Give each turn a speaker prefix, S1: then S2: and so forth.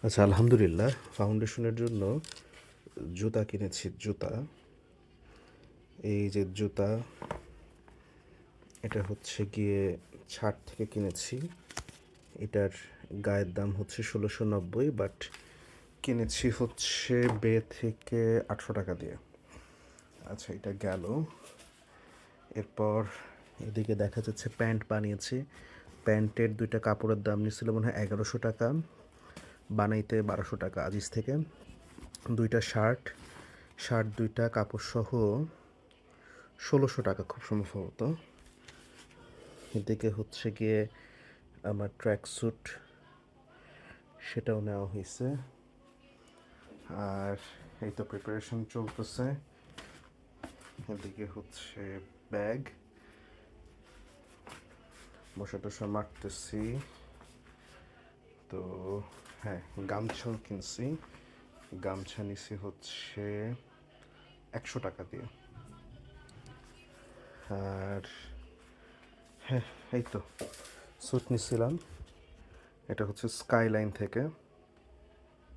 S1: আচ্ছা, আলহামদুলিল্লাহ। ফাউন্ডেশনের জন্য জুতা কিনেছি। এই যে জুতা, এটা হচ্ছে গিয়ে ছাট থেকে কিনেছি। এটার গায়ের দাম হচ্ছে ১৬৯০, বাট কিনেছি হচ্ছে বে থেকে ৮০০ টাকা দিয়ে। আচ্ছা, এটা গেল। এরপর এদিকে দেখা যাচ্ছে প্যান্ট বানিয়েছি। প্যান্টের দুইটা কাপড়ের দাম নিয়েছিল মনে হয় ১১০০ টাকা, বানাইতে ১২০০ টাকা আজিজ থেকে। দুইটা শার্ট দুইটা কাপড় সহ ১৬০০ টাকা খুব সম্ভবত। এদিকে হচ্ছে গিয়ে আমার ট্র্যাক স্যুট, সেটাও নেওয়া হয়েছে। আর এই তো প্রিপারেশন চলতেছে। এদিকে হচ্ছে ব্যাগ, বসে টসা মারতেছি। তো হ্যাঁ, গামছাও কিনছি। গামছা নিছি হচ্ছে ১০০ টাকা দিয়ে। আর হ্যাঁ, এই তো স্যুট নিছিলাম, এটা হচ্ছে স্কাইলাইন থেকে।